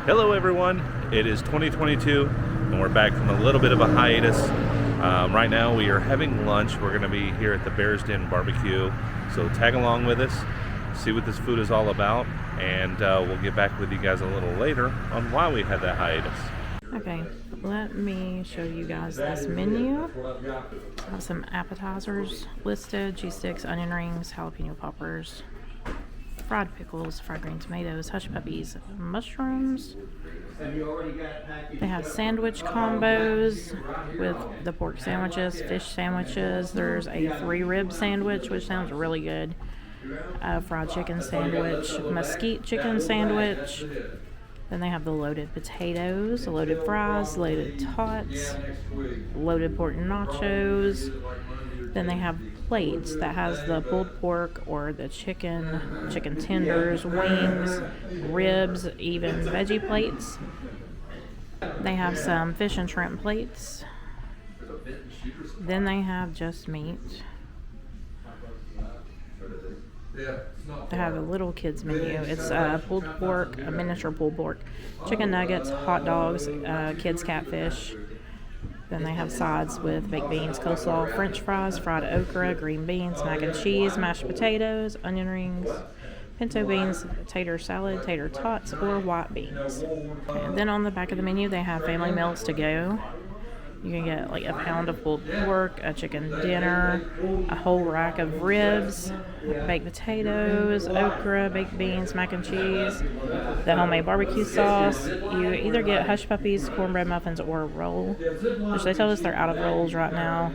Hello everyone, it is 2022 and we're back from a little bit of a hiatus. Right now we are having lunch. We're going to be here at the Bears Den BBQ, so tag along with us, see what this food is all about, and we'll get back with you guys a little later on why we had that hiatus. Okay, let me show you guys this menu. I have some appetizers listed: cheese sticks, onion rings, jalapeno poppers, fried pickles, fried green tomatoes, hush puppies, mushrooms. They have sandwich combos with the pork sandwiches, fish sandwiches. There's a 3-rib sandwich, which sounds really good. Fried chicken sandwich, mesquite chicken sandwich. Then they have the loaded potatoes, loaded fries, loaded tots, loaded pork nachos. Then they have plates that has the pulled pork or the chicken tenders, wings, ribs, even veggie plates. They have some fish and shrimp plates. Then they have just meat. They have a little kids menu. It's pulled pork, a miniature pulled pork, chicken nuggets, hot dogs, kids catfish. Then they have sides with baked beans, coleslaw, french fries, fried okra, green beans, mac and cheese, mashed potatoes, onion rings, pinto beans, tater salad, tater tots, or white beans. And then on the back of the menu they have family meals to go. You can get like a pound of pulled pork, a chicken dinner, a whole rack of ribs, baked potatoes, okra, baked beans, mac and cheese, the homemade barbecue sauce. You either get hush puppies, cornbread muffins, or a roll, which they tell us they're out of rolls right now.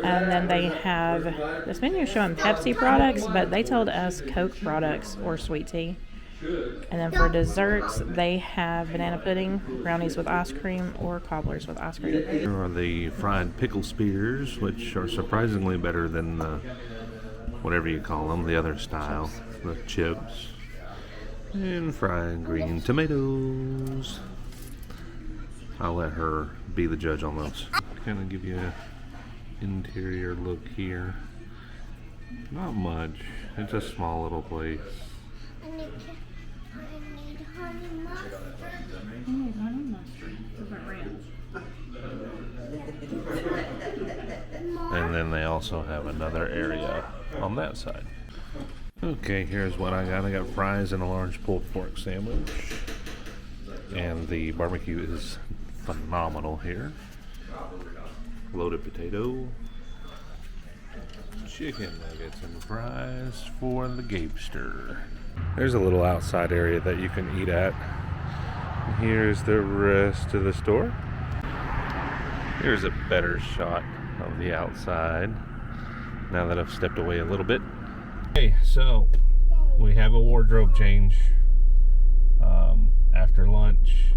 And then they have, this menu is showing Pepsi products, but they told us Coke products or sweet tea. And then for desserts, they have banana pudding, brownies with ice cream, or cobblers with ice cream. Here are the fried pickle spears, which are surprisingly better than the, whatever you call them, the other style, the chips. And fried green tomatoes. I'll let her be the judge on those. Kind of give you an interior look here. Not much. It's a small little place. And then they also have another area on that side. Okay, here's what I got. I got fries and a large pulled pork sandwich. And the barbecue is phenomenal here. Loaded potato, chicken nuggets, and fries for the Gapester. There's a little outside area that you can eat at. Here's the rest of the store. Here's a better shot of the outside now that I've stepped away a little bit. Okay, so we have a wardrobe change. After lunch,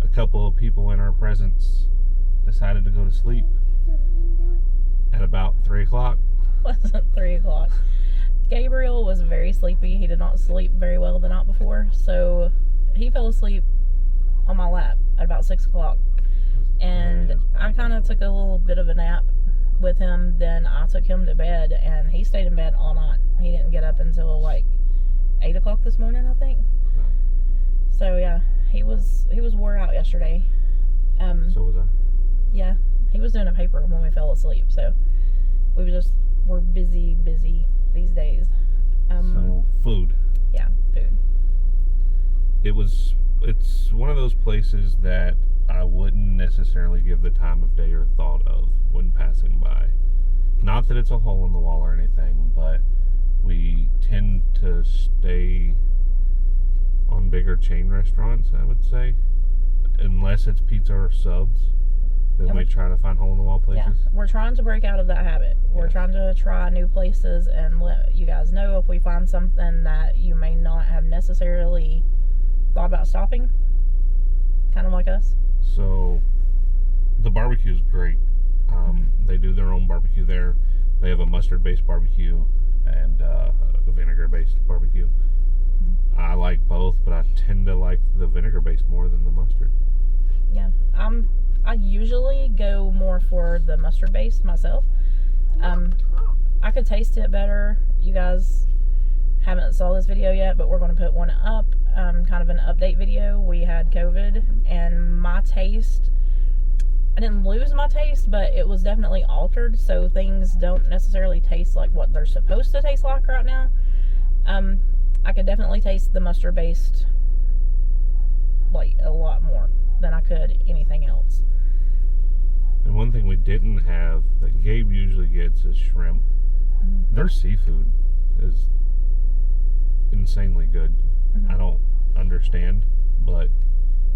a couple of people in our presence decided to go to sleep at about 3 o'clock. Wasn't 3 o'clock. Gabriel was very sleepy. He did not sleep very well the night before, so he fell asleep on my lap at about 6 o'clock. And I kind of took a little bit of a nap with him. Then I took him to bed, and he stayed in bed all night. He didn't get up until like 8 o'clock this morning, I think. So yeah, he was wore out yesterday. So was I. Yeah, he was doing a paper when we fell asleep. So we're busy these days. So food. Yeah, food. It's one of those places that I wouldn't necessarily give the time of day or thought of when passing by. Not that it's a hole in the wall or anything, but we tend to stay on bigger chain restaurants, I would say. Unless it's pizza or subs, then we try to find hole in the wall places. Yeah, we're trying to break out of that habit. We're trying to try new places and let you guys know if we find something that you may not have necessarily thought about stopping, kind of like us. So the barbecue is great. They do their own barbecue there. They have a mustard-based barbecue and a vinegar-based barbecue. I like both, but I tend to like the vinegar-based more than the mustard. Yeah, I usually go more for the mustard-based myself. I could taste it better. You guys haven't saw this video yet, but we're going to put one up, kind of an update video. We had COVID, and my taste, I didn't lose my taste, but it was definitely altered, so things don't necessarily taste like what they're supposed to taste like right now. I could definitely taste the mustard-based like a lot more than I could anything else. And one thing we didn't have that Gabe usually gets is shrimp. Their seafood is insanely good. I don't understand, but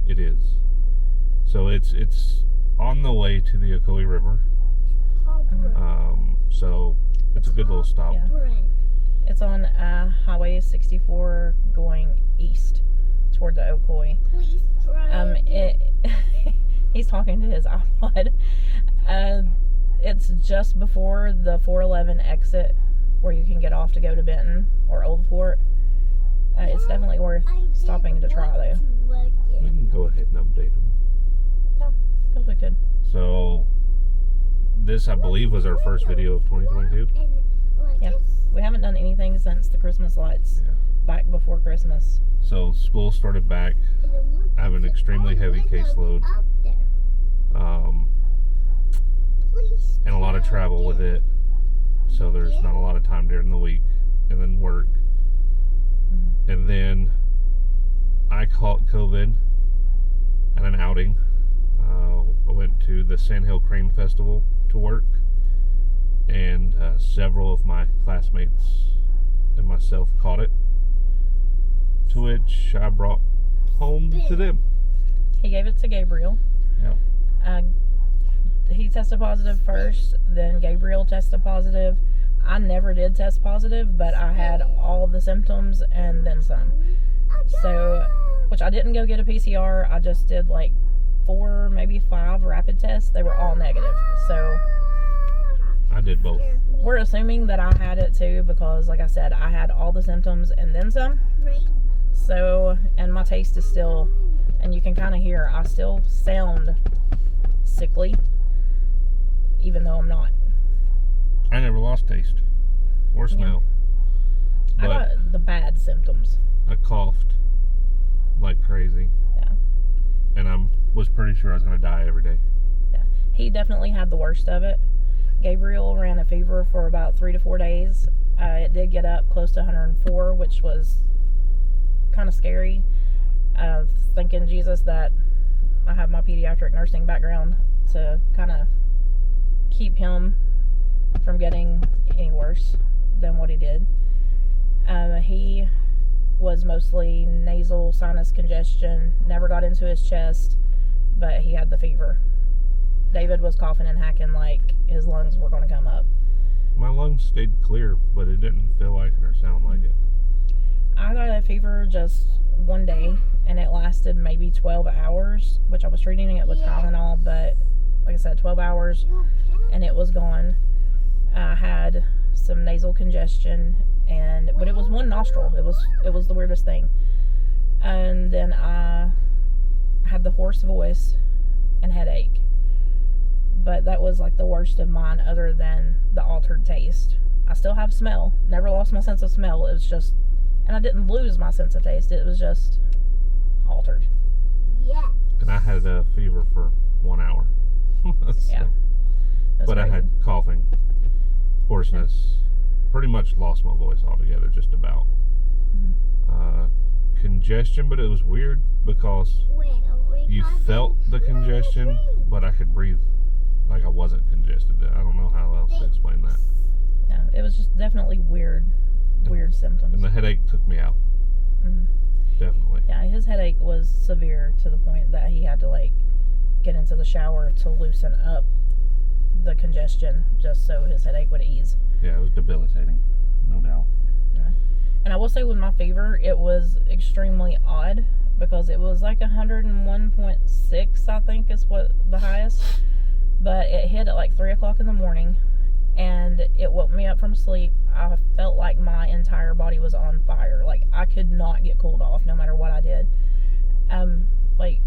it is. So it's on the way to the Ocoee River. So it's a good little stop. Yeah. It's on Highway 64 going east toward the Ocoee. He's talking to his iPod. It's just before the 411 exit where you can get off to go to Benton or Old Fort. It's definitely worth stopping to try, though. We can go ahead and update them. Yeah, because we could. So, this, I believe, was our first video of 2022. Yeah, we haven't done anything since the Christmas lights back before Christmas. So, school started back. I have an extremely heavy caseload. And a lot of travel with it. So, there's not a lot of time during the week. And then work. And then I caught COVID at an outing. I went to the Sandhill Crane Festival to work, and several of my classmates and myself caught it, to which I brought home to them. He gave it to Gabriel. Yep. He tested positive first, then Gabriel tested positive. I never did test positive, but I had all the symptoms and then some. So, which I didn't go get a PCR. I just did like 4, maybe 5 rapid tests. They were all negative. So, I did both. We're assuming that I had it too because, like I said, I had all the symptoms and then some. So, and my taste is still, and you can kind of hear, I still sound sickly, even though I'm not. I never lost taste or smell. Yeah. I got the bad symptoms. I coughed like crazy. Yeah. And I was pretty sure I was going to die every day. Yeah. He definitely had the worst of it. Gabriel ran a fever for about 3 to 4 days. It did get up close to 104, which was kind of scary. Thanking Jesus that I have my pediatric nursing background to kind of keep him from getting any worse than what he did. He was mostly nasal sinus congestion, never got into his chest, but he had the fever. David was coughing and hacking like his lungs were going to come up. My lungs stayed clear, but it didn't feel like it or sound like it. I got a fever just one day, and it lasted maybe 12 hours, which I was treating it with Tylenol, but like I said, 12 hours, and it was gone. I had some nasal congestion, but it was one nostril. It was the weirdest thing. And then I had the hoarse voice and headache. But that was like the worst of mine, other than the altered taste. I still have smell. Never lost my sense of smell. It was just, and I didn't lose my sense of taste. It was just altered. Yeah. And I had a fever for 1 hour. So, yeah. But crazy. I had coughing, hoarseness, pretty much lost my voice altogether, just about. Congestion, but it was weird because you felt the congestion, but I could breathe like I wasn't congested. I don't know how else to explain that. Yeah, it was just definitely weird symptoms. And the headache took me out. Definitely. Yeah, his headache was severe to the point that he had to like get into the shower to loosen up the congestion just so his headache would ease. Yeah, it was debilitating, no doubt. Yeah. And I will say with my fever, it was extremely odd because it was like 101.6, I think is what the highest. But it hit at like 3 o'clock in the morning, and it woke me up from sleep. I felt like my entire body was on fire. Like I could not get cooled off no matter what I did. Like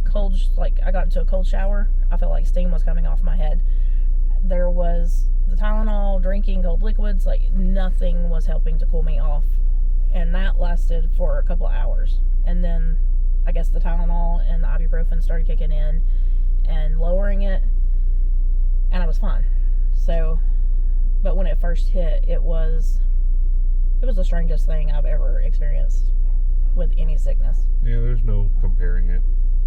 I got into a cold shower. I felt like steam was coming off my head. There was the Tylenol, drinking cold liquids, like nothing was helping to cool me off. and that lasted for a couple of hours. And then I guess the Tylenol and the ibuprofen started kicking in and lowering it, and I was fine. So, but when it first hit, it was the strangest thing I've ever experienced with any sickness. Yeah, there's no comparing it.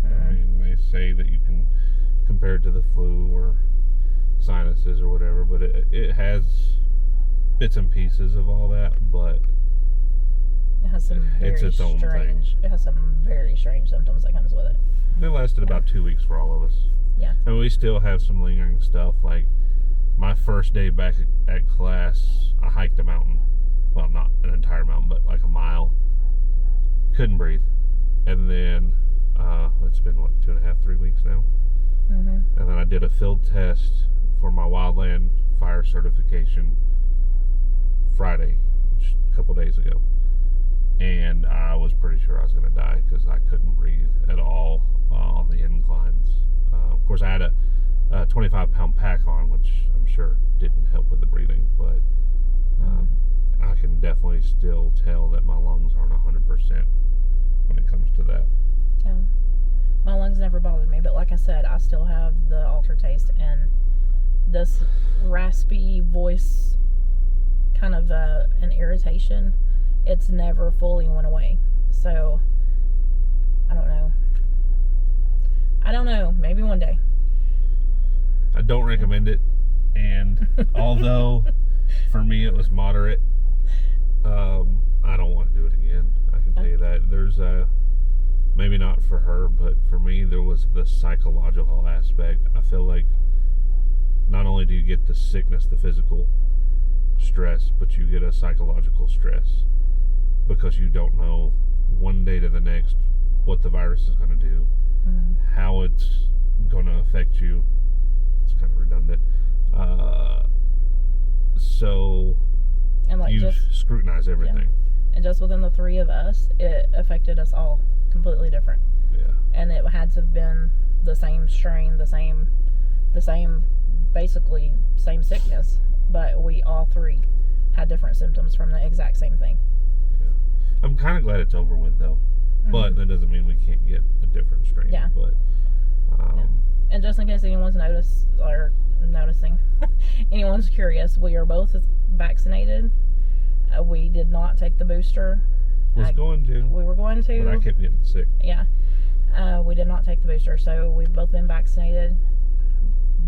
Mm-hmm. I mean, they say that you can compare it to the flu or sinuses or whatever, but it has bits and pieces of all that, but it has some very it's its own thing. It has some very strange symptoms that comes with it. It lasted about 2 weeks for all of us. Yeah. And we still have some lingering stuff. Like my first day back at class, I hiked a mountain. Well, not an entire mountain, but like a mile. Couldn't breathe. And then it's been, 2.5, 3 weeks now? Mm-hmm. And then I did a field test for my wildland fire certification Friday, a couple days ago. And I was pretty sure I was going to die because I couldn't breathe at all on the inclines. Of course, I had a 25-pound pack on, which I'm sure didn't help with the breathing, but I can definitely still tell that my lungs aren't 100% when it comes to that. Yeah. My lungs never bothered me, but like I said, I still have the alter taste and this raspy voice, kind of an irritation. It's never fully went away. So, I don't know. Maybe one day. I don't recommend it. And although for me it was moderate, I don't want to do it again. I can tell you that. There's maybe not for her, but for me there was the psychological aspect. I feel like not only do you get the sickness, the physical stress, but you get a psychological stress because you don't know one day to the next what the virus is going to do, how it's going to affect you. It's kind of redundant. So and like you scrutinize everything. Yeah. And just within the three of us, it affected us all completely different. Yeah. And it had to have been the same strain, the same, basically same sickness, but we all three had different symptoms from the exact same thing. Yeah. I'm kind of glad it's over with though, but that doesn't mean we can't get a different strain. Yeah. But and just in case anyone's noticing, anyone's curious, we are both vaccinated. We did not take the booster. We were going to. But I kept getting sick. Yeah. We did not take the booster, so we've both been vaccinated.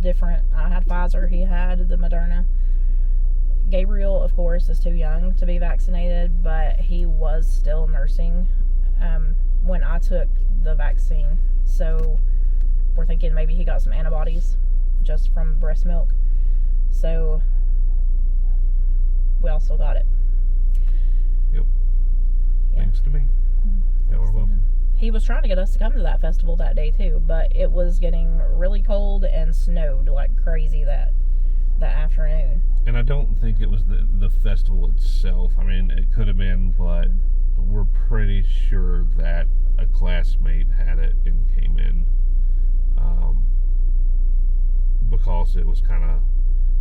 Different. I had Pfizer. He had the Moderna. Gabriel, of course, is too young to be vaccinated, but he was still nursing when I took the vaccine. So we're thinking maybe he got some antibodies just from breast milk. So we also got it. Yep. Yeah. Thanks to me. Y'all are welcome. He was trying to get us to come to that festival that day too, but it was getting really cold and snowed like crazy that afternoon. And I don't think it was the festival itself. I mean, it could have been, but we're pretty sure that a classmate had it and came in because it was kind of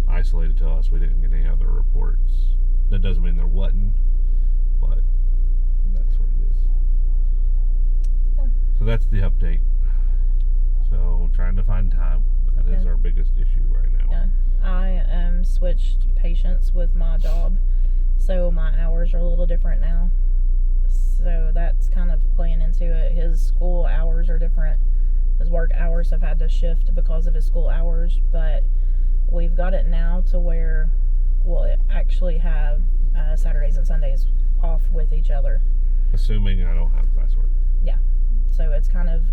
isolated to us. We didn't get any other reports. That doesn't mean there wasn't, but that's what it is. Yeah. So that's the update. So trying to find time. That is our biggest issue right now. Yeah. I switched patients with my job, so my hours are a little different now. So that's kind of playing into it. His school hours are different. His work hours have had to shift because of his school hours, but we've got it now to where we'll actually have Saturdays and Sundays off with each other. Assuming I don't have classwork. Yeah. So it's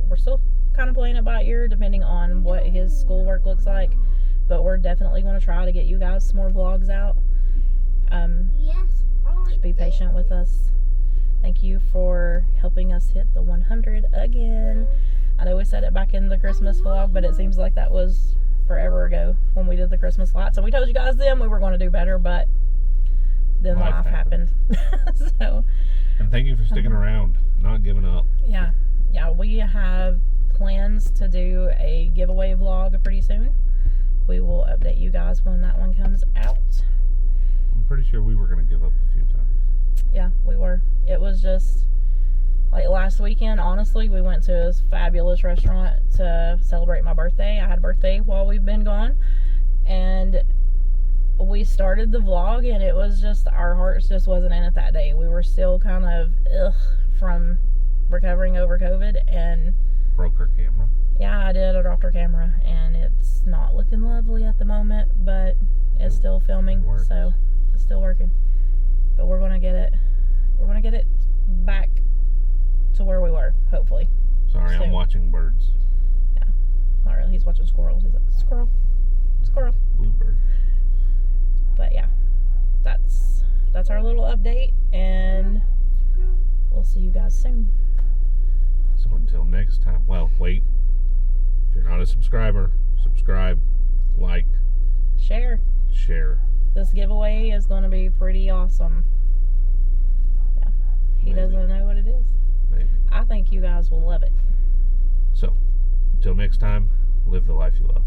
we're still kind of playing it by ear depending on what his schoolwork looks like, but we're definitely going to try to get you guys some more vlogs out. Just be patient with us. Thank you for helping us hit the 100 again. I know we said it back in the Christmas vlog, but it seems like that was forever ago when we did the Christmas lights. And we told you guys then we were going to do better, but then life happened. So. And thank you for sticking around, not giving up. Yeah. Yeah, we have plans to do a giveaway vlog pretty soon. We will update you guys when that one comes out. I'm pretty sure we were going to give up a few times. Yeah, we were. It was just like last weekend, honestly, we went to this fabulous restaurant to celebrate my birthday. I had a birthday while we've been gone, and we started the vlog, and it was just, our hearts just wasn't in it that day. We were still kind of from recovering over COVID, and broke her camera. Yeah, I did. I dropped her camera, and it's not looking lovely at the moment, but it's still filming, so it's still working. But we're gonna get it. We're gonna get it back to where we were, hopefully. Sorry, soon. I'm watching birds. Yeah, not really. He's watching squirrels. He's like, squirrel, squirrel. Bluebird. But yeah, that's our little update, and we'll see you guys soon. So until next time. Well, wait. If you're not a subscriber, subscribe, like, share. This giveaway is going to be pretty awesome. Yeah. He doesn't know what it is. Maybe. I think you guys will love it. So, until next time, live the life you love.